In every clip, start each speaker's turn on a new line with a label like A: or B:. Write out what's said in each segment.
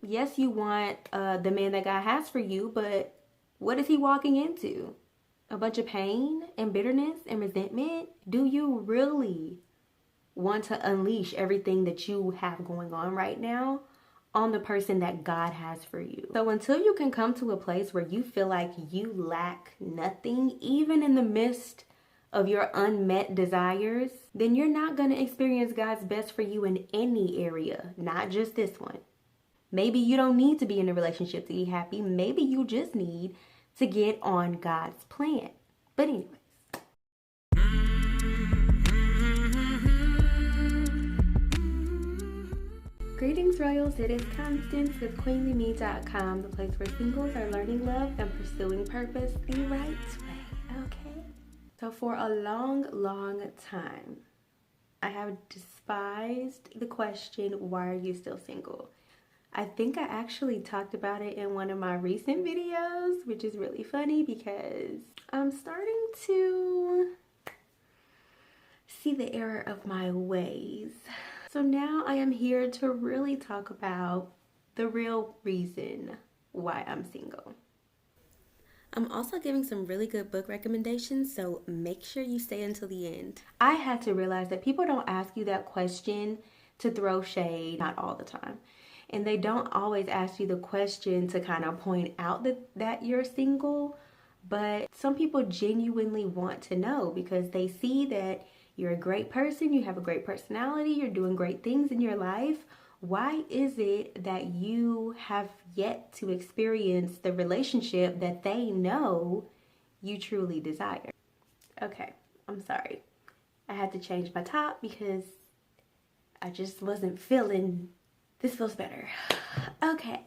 A: Yes, you want the man that God has for you, but what is he walking into? A bunch of pain and bitterness and resentment? Do you really want to unleash everything that you have going on right now on the person that God has for you? So until you can come to a place where you feel like you lack nothing, even in the midst of your unmet desires, then you're not going to experience God's best for you in any area, not just this one. Maybe you don't need to be in a relationship to be happy. Maybe you just need to get on God's plan. But anyways. Greetings, Royals. It is Constance with QueenlyMe.com, the place where singles are learning love and pursuing purpose the right way. Okay? So for a long, long time, I have despised the question, why are you still single? I think I actually talked about it in one of my recent videos, which is really funny because I'm starting to see the error of my ways. So now I am here to really talk about the real reason why I'm single. I'm also giving some really good book recommendations, so make sure you stay until the end. I had to realize that people don't ask you that question to throw shade, not all the time. And they don't always ask you the question to kind of point out that you're single, but some people genuinely want to know because they see that you're a great person, you have a great personality, you're doing great things in your life. Why is it that you have yet to experience the relationship that they know you truly desire? Okay, I'm sorry. I had to change my top because I just wasn't feeling. This feels better. Okay.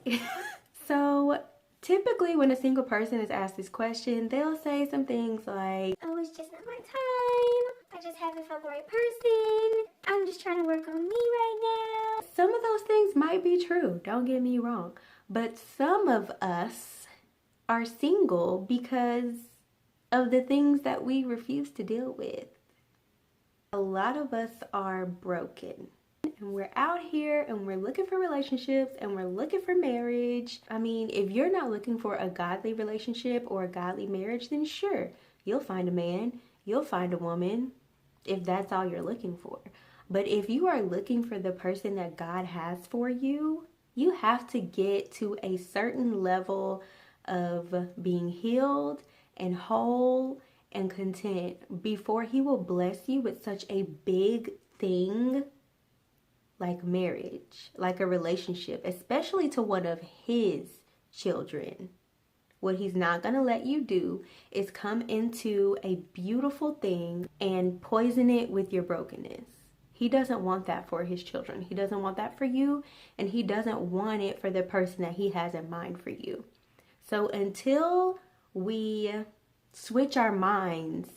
A: So typically when a single person is asked this question, they'll say some things like,
B: oh, it's just not my time. I just haven't found the right person. I'm just trying to work on me right now.
A: Some of those things might be true, don't get me wrong. But some of us are single because of the things that we refuse to deal with. A lot of us are broken. And we're out here and we're looking for relationships and we're looking for marriage. I mean, if you're not looking for a godly relationship or a godly marriage, then sure, you'll find a man, you'll find a woman, if that's all you're looking for. But if you are looking for the person that God has for you, you have to get to a certain level of being healed and whole and content before He will bless you with such a big thing like marriage, like a relationship, especially to one of His children. What He's not going to let you do is come into a beautiful thing and poison it with your brokenness. He doesn't want that for His children. He doesn't want that for you, and He doesn't want it for the person that He has in mind for you. So until we switch our minds,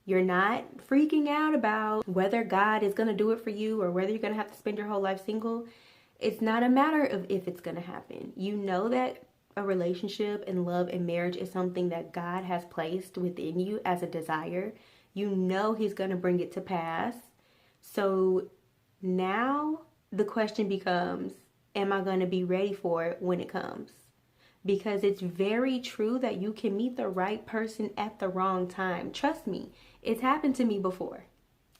A: you're not freaking out about whether God is going to do it for you or whether you're going to have to spend your whole life single. It's not a matter of if it's going to happen. You know that a relationship and love and marriage is something that God has placed within you as a desire. You know He's going to bring it to pass. So now the question becomes, am I going to be ready for it when it comes? Because it's very true that you can meet the right person at the wrong time. Trust me, it's happened to me before.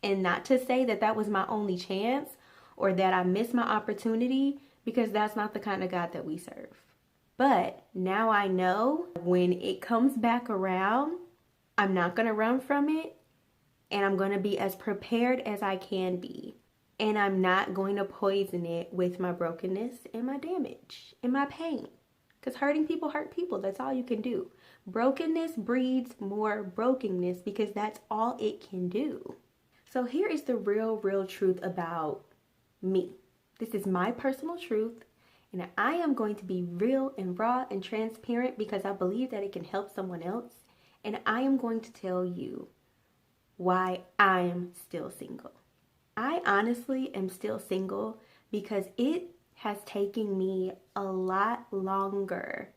A: And not to say that that was my only chance or that I missed my opportunity, because that's not the kind of God that we serve. But now I know when it comes back around, I'm not going to run from it, and I'm going to be as prepared as I can be. And I'm not going to poison it with my brokenness and my damage and my pain. Because hurting people hurt people. That's all you can do. Brokenness breeds more brokenness because that's all it can do. So here is the real truth about me. This is my personal truth. And I am going to be real and raw and transparent because I believe that it can help someone else. And I am going to tell you why I'm still single. I honestly am still single because it has taken me a lot longer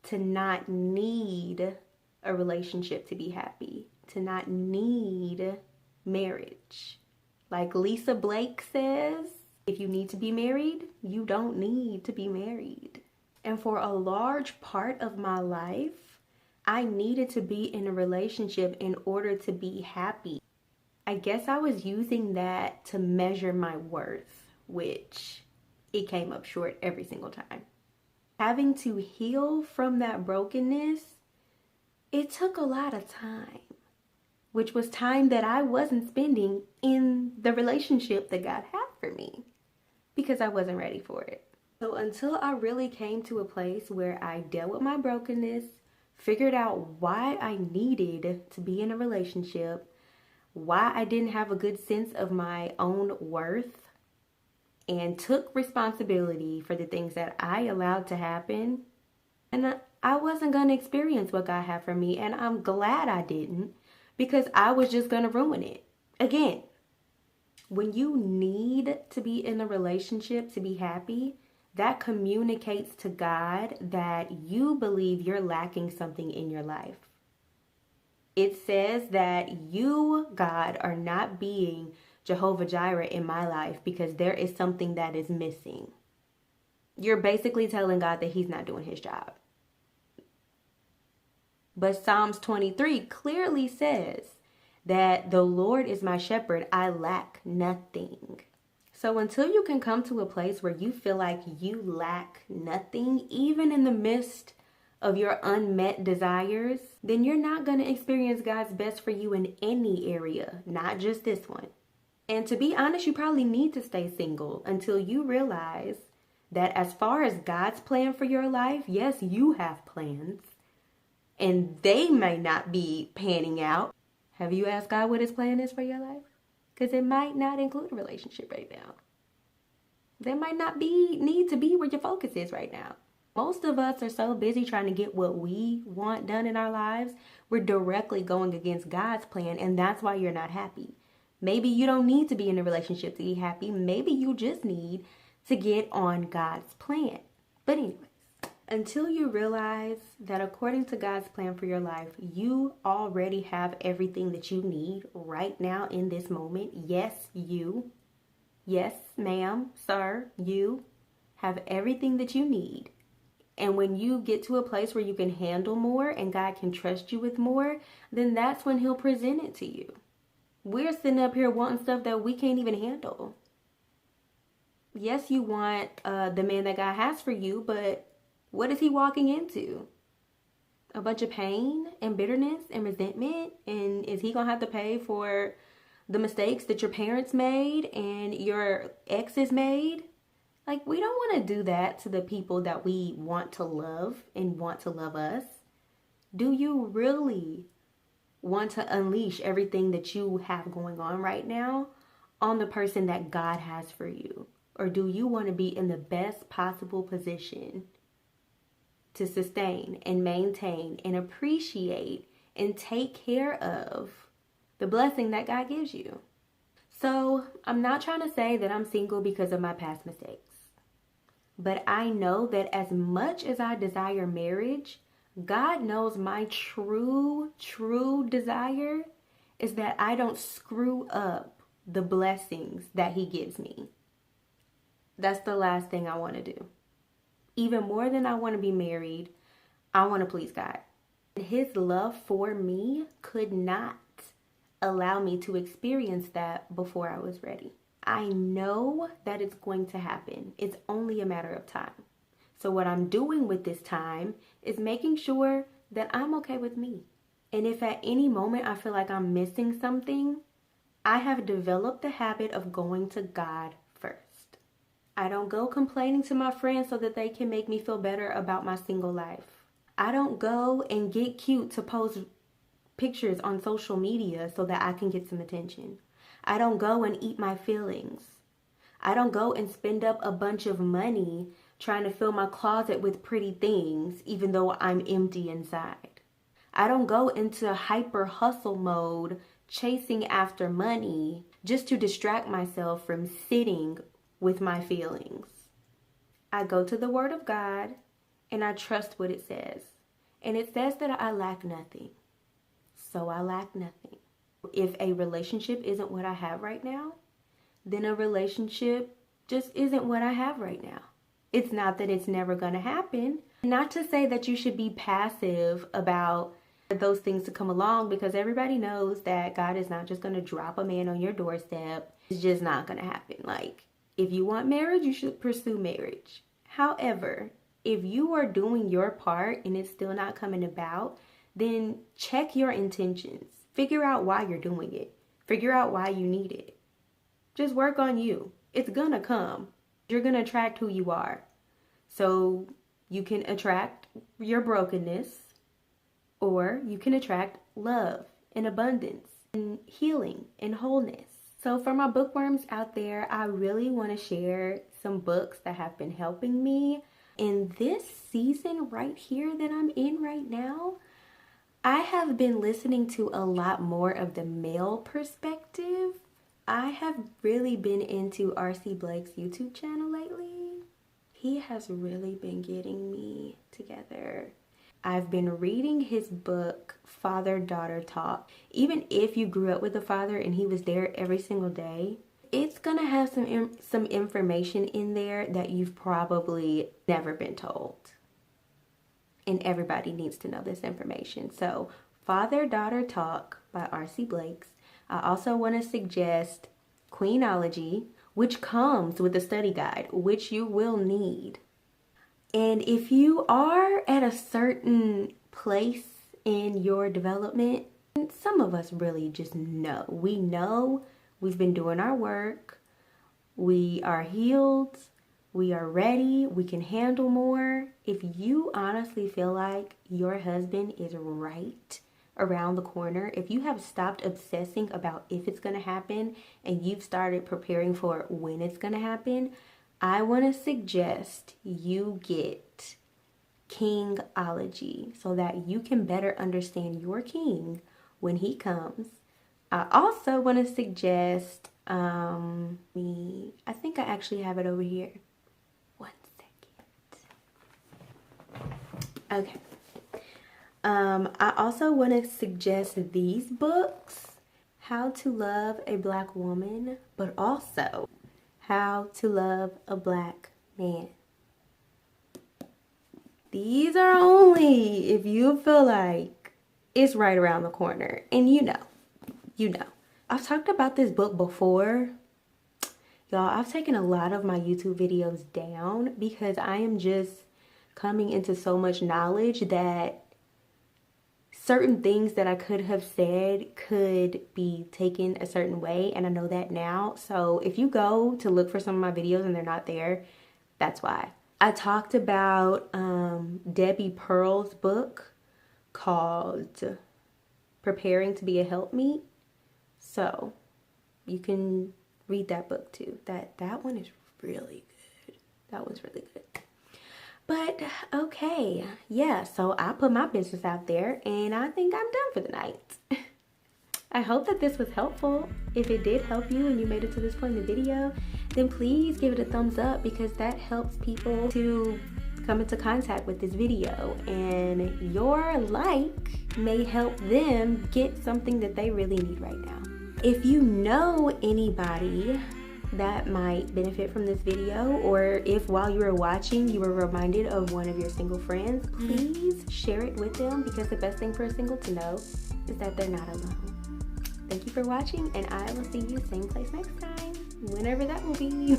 A: to not need a relationship to be happy, to not need marriage. Like Lisa Blake says, If you need to be married, you don't need to be married. And for a large part of my life, I needed to be in a relationship in order to be happy. I guess I was using that to measure my worth, which it came up short every single time. Having to heal from that brokenness, it took a lot of time, which was time that I wasn't spending in the relationship that God had for me because I wasn't ready for it. So until I really came to a place where I dealt with my brokenness, figured out why I needed to be in a relationship, why I didn't have a good sense of my own worth, and took responsibility for the things that I allowed to happen, and I wasn't going to experience what God had for me, and I'm glad I didn't, because I was just going to ruin it. Again, when you need to be in a relationship to be happy, that communicates to God that you believe you're lacking something in your life. It says that you, God, are not being Jehovah Jireh in my life because there is something that is missing. You're basically telling God that he's not doing his job. But Psalms 23 clearly says that the Lord is my shepherd, I lack nothing. So until you can come to a place where you feel like you lack nothing, even in the midst of your unmet desires, then you're not going to experience God's best for you in any area, not just this one. And to be honest, you probably need to stay single until you realize that as far as God's plan for your life, yes, you have plans, and they may not be panning out. Have you asked God what his plan is for your life? Because it might not include a relationship right now. That might not need to be where your focus is right now. Most of us are so busy trying to get what we want done in our lives, we're directly going against God's plan, and that's why you're not happy. Maybe you don't need to be in a relationship to be happy. Maybe you just need to get on God's plan. But anyways, until you realize that according to God's plan for your life, you already have everything that you need right now in this moment. Yes, you. Yes, ma'am, sir, you have everything that you need. And when you get to a place where you can handle more and God can trust you with more, then that's when he'll present it to you. We're sitting up here wanting stuff that we can't even handle. Yes, you want the man that God has for you, but what is he walking into? A bunch of pain and bitterness and resentment? And is he going to have to pay for the mistakes that your parents made and your exes made? Like, we don't want to do that to the people that we want to love and want to love us. Do you really want to unleash everything that you have going on right now on the person that God has for you? Or do you want to be in the best possible position to sustain and maintain and appreciate and take care of the blessing that God gives you? So I'm not trying to say that I'm single because of my past mistakes. But I know that as much as I desire marriage, God knows my true desire is that I don't screw up the blessings that he gives me. That's the last thing I want to do. Even more than I want to be married, I want to please God. His love for me could not allow me to experience that before I was ready. I know that it's going to happen. It's only a matter of time. So what I'm doing with this time is making sure that I'm okay with me. And if at any moment I feel like I'm missing something, I have developed the habit of going to God first. I don't go complaining to my friends so that they can make me feel better about my single life. I don't go and get cute to post pictures on social media so that I can get some attention. I don't go and eat my feelings. I don't go and spend up a bunch of money trying to fill my closet with pretty things, even though I'm empty inside. I don't go into hyper hustle mode, chasing after money, just to distract myself from sitting with my feelings. I go to the Word of God and I trust what it says. And it says that I lack nothing. So I lack nothing. If a relationship isn't what I have right now, then a relationship just isn't what I have right now. It's not that it's never going to happen. Not to say that you should be passive about those things to come along, because everybody knows that God is not just going to drop a man on your doorstep. It's just not going to happen. Like, if you want marriage, you should pursue marriage. However, if you are doing your part and it's still not coming about, then check your intentions. Figure out why you're doing it. Figure out why you need it. Just work on you. It's going to come. You're going to attract who you are. So you can attract your brokenness, or you can attract love and abundance and healing and wholeness. So for my bookworms out there, I really want to share some books that have been helping me in this season right here that I'm in right now. I have been listening to a lot more of the male perspective. I have really been into R.C. Blake's YouTube channel lately. He has really been getting me together. I've been reading his book, Father-Daughter Talk. Even if you grew up with a father and he was there every single day, it's going to have some information in there that you've probably never been told. And everybody needs to know this information. So, Father-Daughter Talk by R.C. Blake's. I also want to suggest Queenology, which comes with a study guide, which you will need. And if you are at a certain place in your development, some of us really just know. We know we've been doing our work. We are healed. We are ready. We can handle more. If you honestly feel like your husband is right around the corner, if you have stopped obsessing about if it's going to happen and you've started preparing for when it's going to happen, I want to suggest you get Kingology so that you can better understand your king when he comes. I also want to suggest, I think I actually have it over here. 1 second. Okay. I also want to suggest these books, How to Love a Black Woman, but also How to Love a Black Man. These are only if you feel like it's right around the corner. And you know. I've talked about this book before. Y'all, I've taken a lot of my YouTube videos down because I am just coming into so much knowledge that certain things that I could have said could be taken a certain way, and I know that now. So if you go to look for some of my videos and they're not there, that's why. I talked about Debi Pearl's book called Preparing to Be a Helpmeet. So you can read that book too. That one is really good. That one's really good. But okay, yeah, so I put my business out there and I think I'm done for the night. I hope that this was helpful. If it did help you and you made it to this point in the video, then please give it a thumbs up, because that helps people to come into contact with this video, and your like may help them get something that they really need right now. If you know anybody that might benefit from this video, or if while you were watching you were reminded of one of your single friends, please share it with them, because the best thing for a single to know is that they're not alone. Thank you for watching, and I will see you same place next time, whenever that will be.